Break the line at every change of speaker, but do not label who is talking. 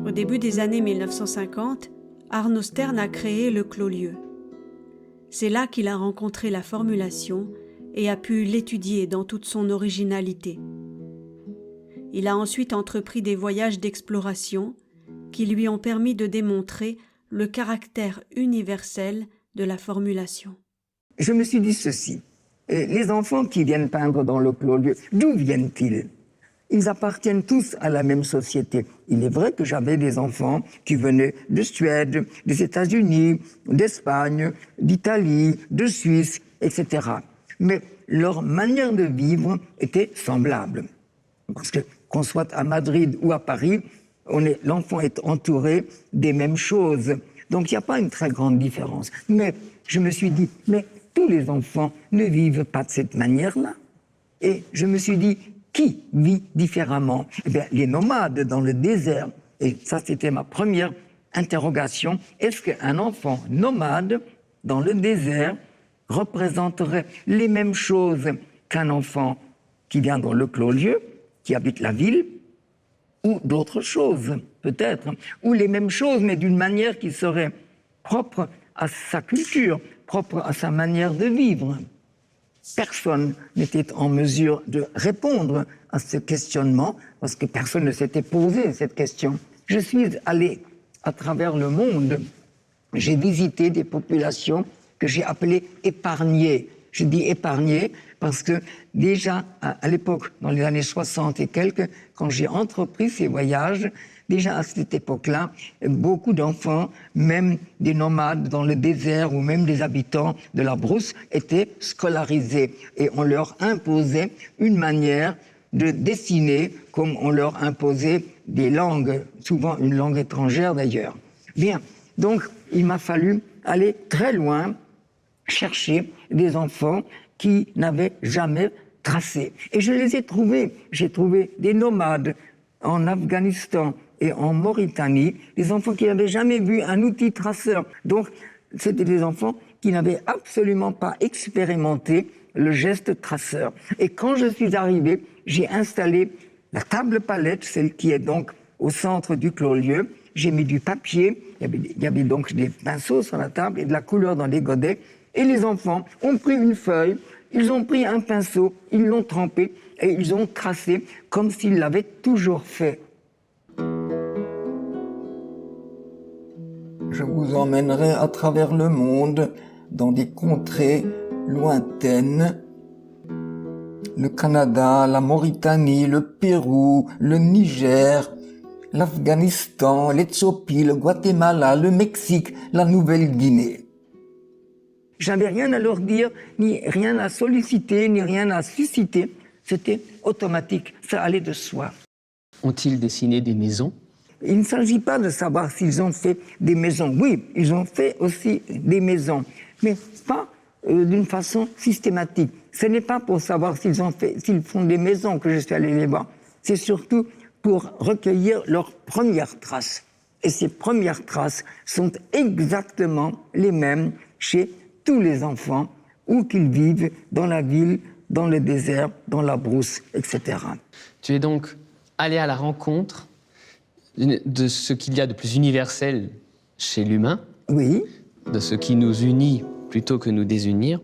Au début des années 1950, Arno Stern a créé le Clos-Lieu. C'est là qu'il a rencontré la formulation et a pu l'étudier dans toute son originalité. Il a ensuite entrepris des voyages d'exploration qui lui ont permis de démontrer le caractère universel de la formulation.
Je me suis dit ceci, les enfants qui viennent peindre dans le Clos-Lieu, d'où viennent-ils ? Ils appartiennent tous à la même société. Il est vrai que j'avais des enfants qui venaient de Suède, des États-Unis, d'Espagne, d'Italie, de Suisse, etc. Mais leur manière de vivre était semblable. Parce que qu'on soit à Madrid ou à Paris, l'enfant est entouré des mêmes choses. Donc il n'y a pas une très grande différence. Mais je me suis dit, mais tous les enfants ne vivent pas de cette manière-là. Et je me suis dit, qui vit différemment ? Eh bien, les nomades dans le désert. Et ça, c'était ma première interrogation. Est-ce qu'un enfant nomade dans le désert représenterait les mêmes choses qu'un enfant qui vient dans le Clos-Lieu, qui habite la ville, ou d'autres choses, peut-être, ou les mêmes choses, mais d'une manière qui serait propre à sa culture, propre à sa manière de vivre. Personne n'était en mesure de répondre à ce questionnement, parce que personne ne s'était posé cette question. Je suis allé à travers le monde, j'ai visité des populations que j'ai appelées épargnées. Je dis épargnées parce que déjà à l'époque, dans les années 60 et quelques, quand j'ai entrepris ces voyages, déjà à cette époque-là, beaucoup d'enfants, même des nomades dans le désert ou même des habitants de la brousse, étaient scolarisés. Et on leur imposait une manière de dessiner comme on leur imposait des langues, souvent une langue étrangère d'ailleurs. Bien, donc il m'a fallu aller très loin, chercher des enfants qui n'avaient jamais tracé. Et je les ai trouvés. J'ai trouvé des nomades en Afghanistan et en Mauritanie, des enfants qui n'avaient jamais vu un outil traceur. Donc, c'était des enfants qui n'avaient absolument pas expérimenté le geste traceur. Et quand je suis arrivé, j'ai installé la table palette, celle qui est donc au centre du Clos-Lieu. J'ai mis du papier, il y avait donc des pinceaux sur la table et de la couleur dans les godets. Et les enfants ont pris une feuille, ils ont pris un pinceau, ils l'ont trempé et ils ont tracé comme s'ils l'avaient toujours fait. Je vous emmènerai à travers le monde, dans des contrées lointaines. Le Canada, la Mauritanie, le Pérou, le Niger, l'Afghanistan, l'Éthiopie, le Guatemala, le Mexique, la Nouvelle-Guinée. J'avais rien à leur dire, ni rien à solliciter, ni rien à susciter. C'était automatique, ça allait de soi.
Ont-ils dessiné des maisons ?
Il ne s'agit pas de savoir s'ils ont fait des maisons. Oui, ils ont fait aussi des maisons, mais pas d'une façon systématique. Ce n'est pas pour savoir s'ils font des maisons que je suis allé les voir. C'est surtout pour recueillir leurs premières traces. Et ces premières traces sont exactement les mêmes chez tous les enfants, où qu'ils vivent, dans la ville, dans le désert, dans la brousse, etc.
Tu es donc allé à la rencontre de ce qu'il y a de plus universel chez l'humain,
oui,
de ce qui nous unit plutôt que nous désunir,